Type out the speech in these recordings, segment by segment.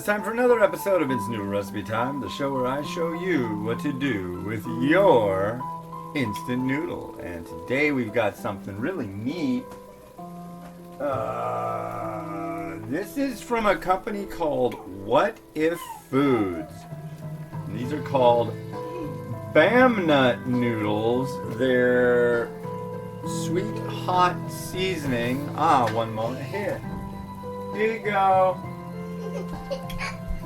it's time for another episode of It's Noodle Recipe Time, the show where I show you what to do with your instant noodle. And today we've got something really neat. This is from a company called WhatIf Foods. And these are called Bamnut noodles. They're sweet hot seasoning. One moment here. Here you go.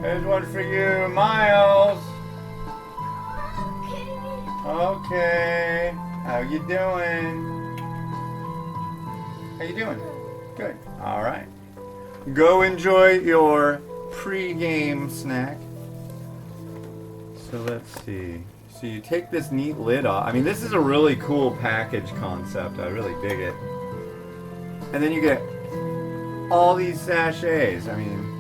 There's one for you, Miles. Okay. How you doing? How you doing? Good. All right. Go enjoy your pre-game snack. So let's see. So you take this neat lid off. I mean, this is a really cool package concept. I really dig it. And then you get all these sachets. I mean,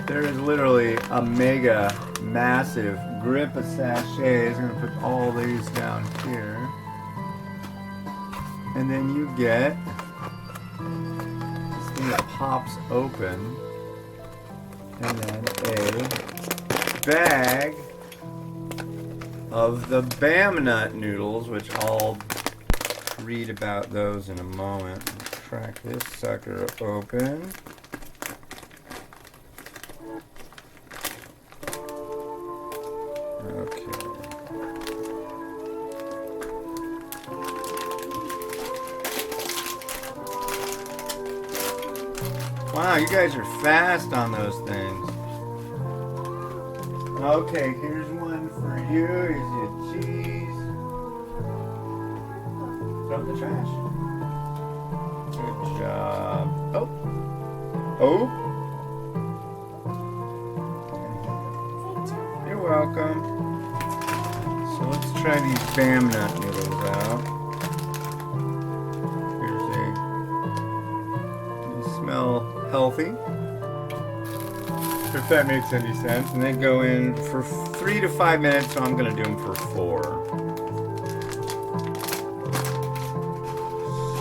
there is literally a mega massive grip of sachets. I'm going to put all these down here. And then you get this thing that pops open. And then a bag of the Bamnut noodles, which I'll read about those in a moment. Crack this sucker open. Okay. Wow, you guys are fast on those things. Okay, here's one for you. Here's your cheese. Throw in the trash. Good job. Oh. You're welcome. So let's try these Bamnut noodles out. They smell healthy. If that makes any sense. And they go in for 3 to 5 minutes, so I'm going to do them for 4.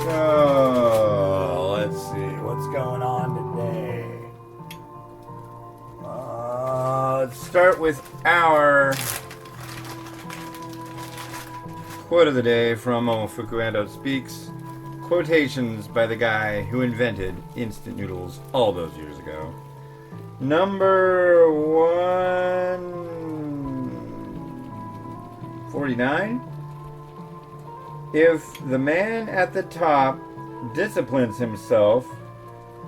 So, let's see what's going on today. Let's start with our quote of the day from Momofuku Ando Speaks. Quotations by the guy who invented instant noodles all those years ago. Number 149. If the man at the top disciplines himself,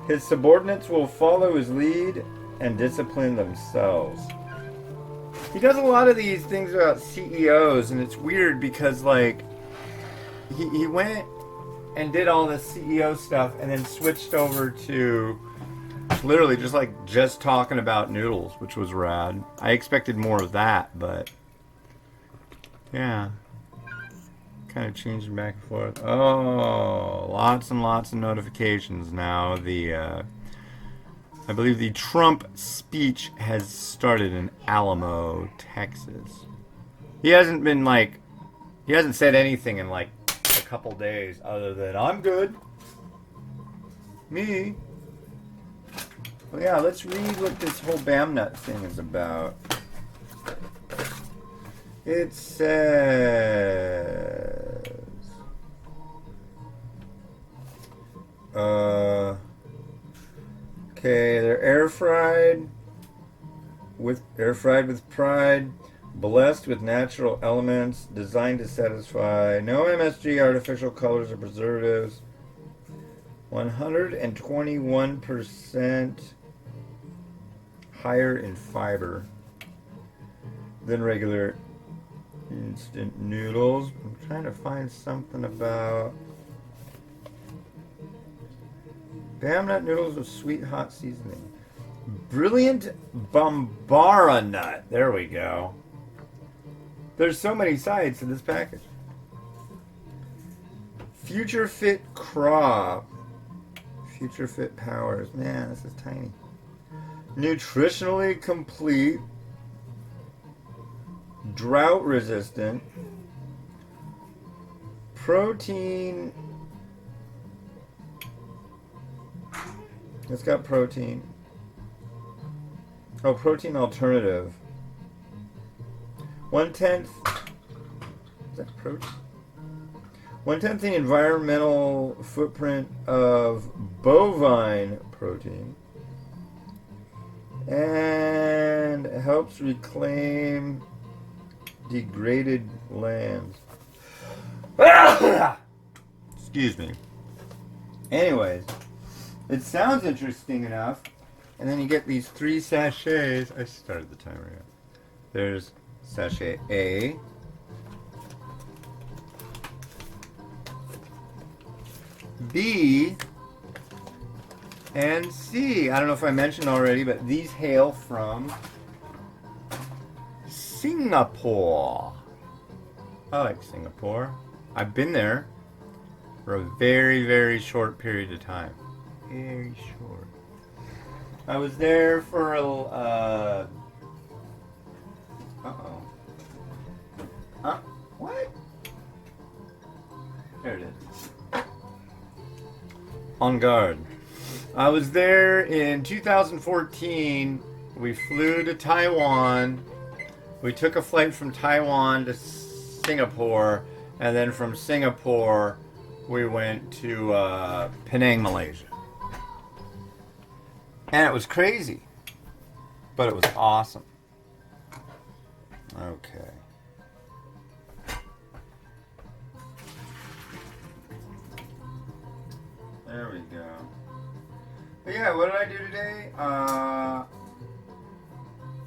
his subordinates will follow his lead and discipline themselves. He does a lot of these things about CEOs, and it's weird because, like, he went and did all this CEO stuff and then switched over to literally just talking about noodles, which was rad. I expected more of that, but yeah, kind of changing back and forth. Oh, lots and lots of notifications now. I believe the Trump speech has started in Alamo, Texas. He hasn't said anything in like a couple days other than I'm good. Me. Well, yeah, let's read what this whole Bamnut thing is about. It says, okay, they're air fried with pride, blessed with natural elements, designed to satisfy, no MSG, artificial colors or preservatives, 121% higher in fiber than regular instant noodles. I'm trying to find something about Bamnut noodles with sweet hot seasoning. Brilliant Bambara nut. There we go. There's so many sides to this package. Future Fit Crop. Future Fit Powers. Man, this is tiny. Nutritionally complete. Drought resistant. Protein. It's got protein. Oh, protein alternative. 1/10. Is that protein? 1/10 the environmental footprint of bovine protein. And helps reclaim degraded lands. Excuse me. Anyways, it sounds interesting enough. And then you get these 3 sachets. I started the timer yet. There's sachet A. B. And C. I don't know if I mentioned already, but these hail from Singapore. I like Singapore. I've been there for a very, very short period of time. Very short. I was there for a... Uh-oh. Huh? What? There it is. On guard. I was there in 2014. We flew to Taiwan. We took a flight from Taiwan to Singapore, and then from Singapore we went to Penang, Malaysia. And it was crazy, but it was awesome. Okay. There we go. But yeah, what did I do today? I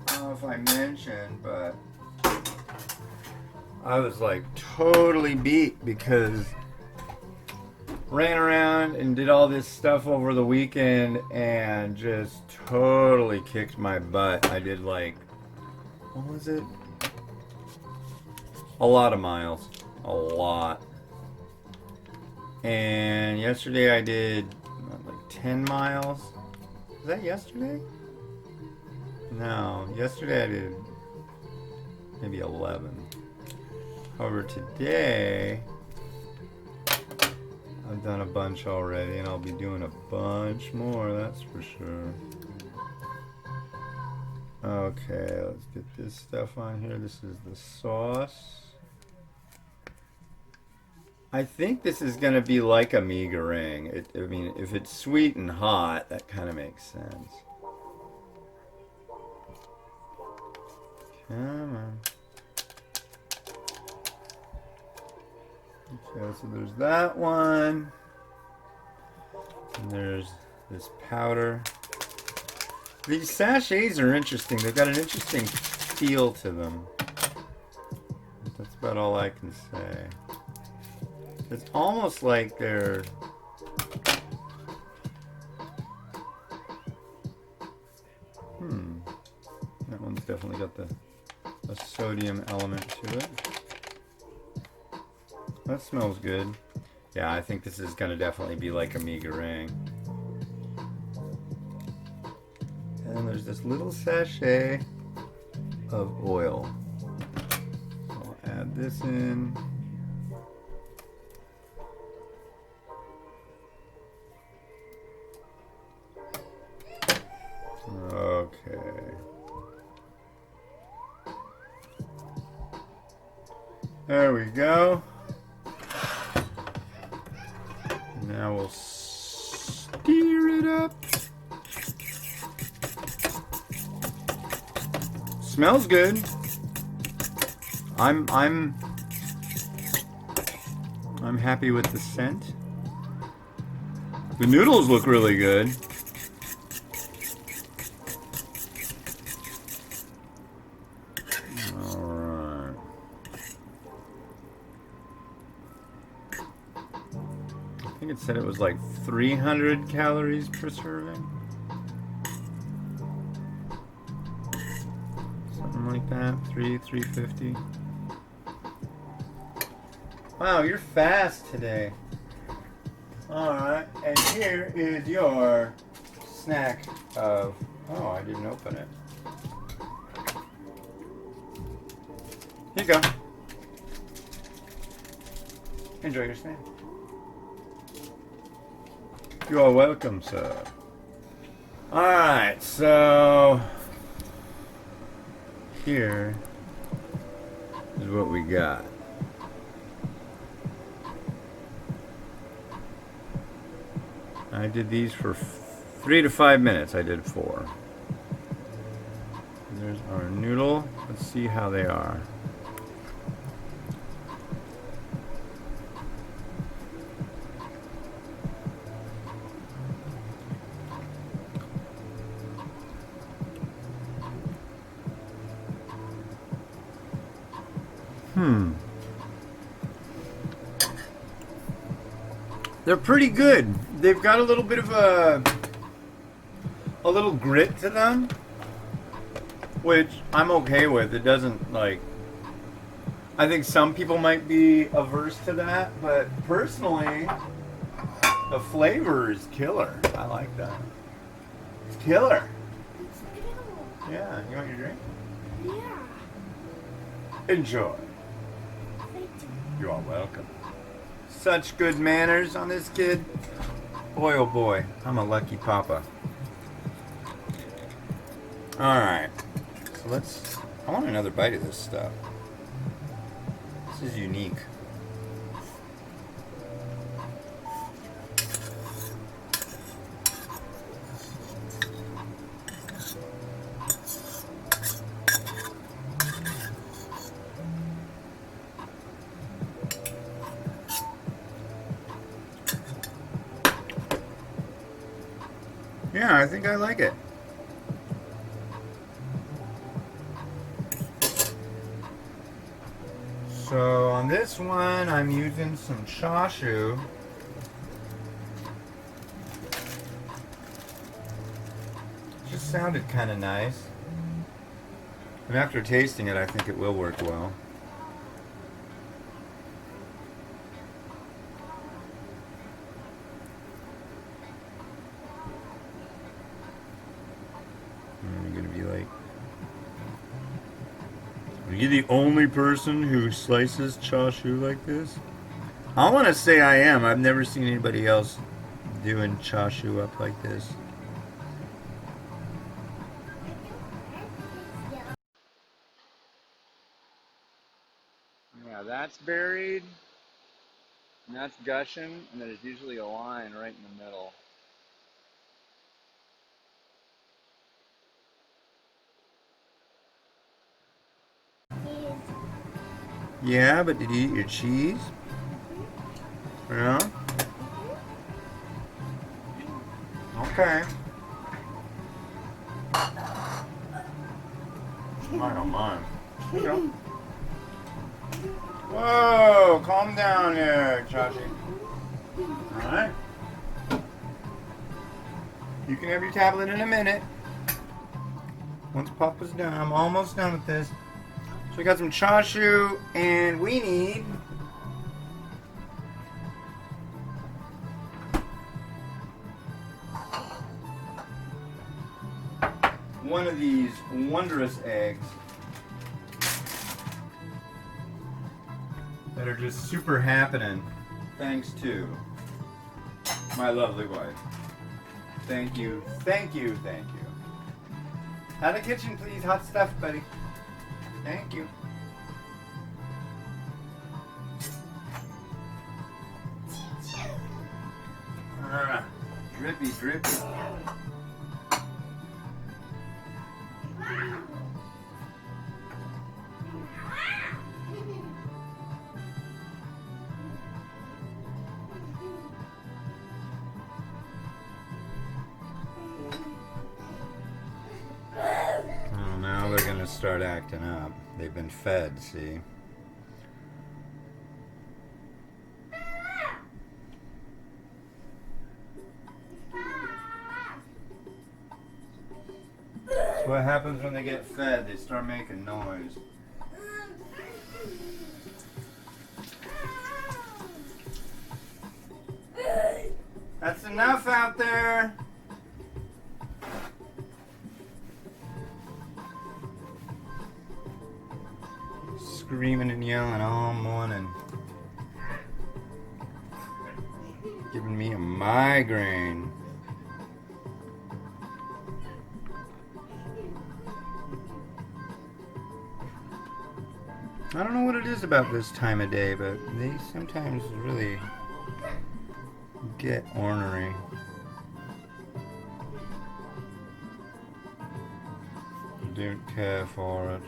don't know if I mentioned, but I was like totally beat because ran around and did all this stuff over the weekend and just totally kicked my butt. I did like, what was it? A lot of miles. A lot. And yesterday I did like 10 miles. Was that yesterday? No, yesterday I did maybe 11. However, today I've done a bunch already, and I'll be doing a bunch more, that's for sure. Okay, let's get this stuff on here. This is the sauce. I think this is going to be like a mee goreng. I mean, if it's sweet and hot, that kind of makes sense. Come on. Okay, so there's that one. And there's this powder. These sachets are interesting. They've got an interesting feel to them. That's about all I can say. It's almost like they're... That one's definitely got a sodium element to it. That smells good. Yeah, I think this is going to definitely be like a mee goreng. And then there's this little sachet of oil. So I'll add this in. Okay. There we go. Now we'll stir it up. Smells good. I'm happy with the scent. The noodles look really good. I think it said it was like 300 calories per serving. Something like that. 350. Wow, you're fast today. Alright, and here is your snack of... Oh, I didn't open it. Here you go. Enjoy your snack. You are welcome, sir. Alright, so here is what we got. I did these for 3 to 5 minutes. I did 4. There's our noodle. Let's see how they are. They're pretty good. They've got a little bit of a little grit to them, which I'm okay with. It doesn't like. I think some people might be averse to that, but personally, the flavor is killer. I like that. It's killer. It's good. Yeah, you want your drink? Yeah. Enjoy. Thank you. You are welcome. Such good manners on this kid. Boy, oh boy, I'm a lucky papa. Alright, so I want another bite of this stuff. This is unique. Yeah, I think I like it. So on this one, I'm using some chashu. Just sounded kind of nice. And after tasting it, I think it will work well. Are you the only person who slices chashu like this? I want to say I am. I've never seen anybody else doing chashu up like this. Yeah, that's buried, and that's gushing, and there's usually a line right in the middle. Yeah, but did you eat your cheese? Yeah? Okay. I don't mind. Here you go. Whoa, calm down there, Chachi. Alright. You can have your tablet in a minute. Once Papa's done, I'm almost done with this. So we got some chashu, and we need one of these wondrous eggs that are just super happening thanks to my lovely wife. Thank you, thank you, thank you. Out of the kitchen, please. Hot stuff, buddy. Thank you. Drippy, drippy. Oh, now they're gonna start acting up. They've been fed, see? That's what happens when they get fed. They start making noise. That's enough out there. Screaming and yelling all morning. Giving me a migraine. I don't know what it is about this time of day, but they sometimes really get ornery. Don't care for it.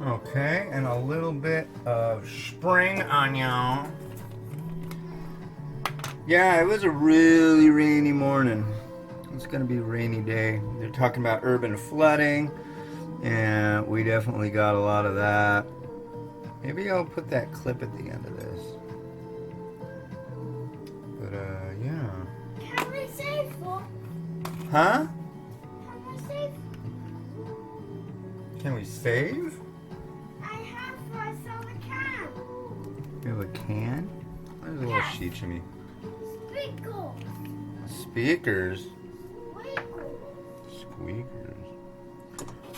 Okay, and a little bit of spring onion. Yeah, it was a really rainy morning. It's gonna be a rainy day. They're talking about urban flooding, and we definitely got a lot of that. Maybe I'll put that clip at the end of this. But yeah. Can we save for? Huh? Can we save? Can we save? I have I saw the can. We have a can? There's a little sheet to me. Sprinkles. Speakers. Sprinkles. Squeakers.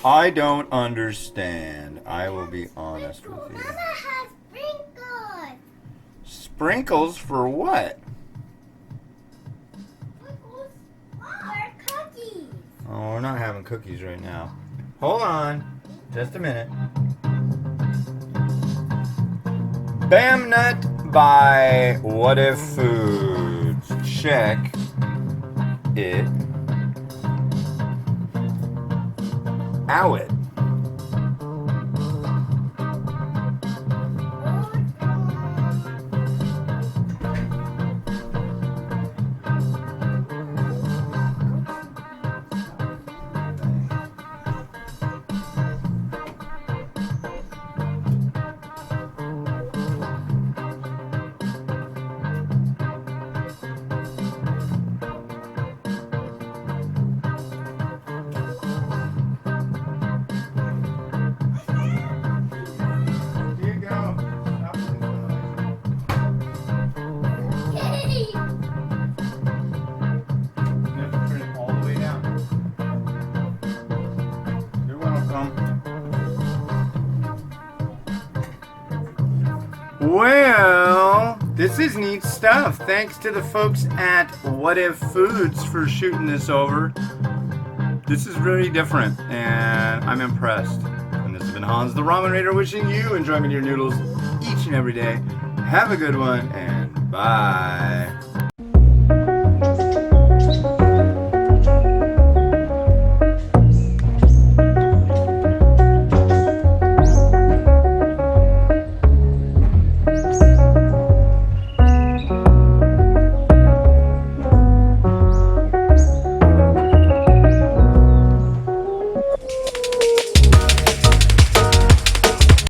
I don't understand. I will be honest with you. Mama has sprinkles. Sprinkles for what? Sprinkles are cookies. Oh, we're not having cookies right now. Hold on. Just a minute. Bamnut by WhatIf Foods. Check it out. Here you go. Stop it. Hey. You have to turn it all the way down. You're welcome. Well, this is neat stuff. Thanks to the folks at WhatIf Foods for shooting this over. This is really different, and I'm impressed. And this has been Hans the Ramen Raider wishing you enjoyment of your noodles each and every day. Have a good one, and bye.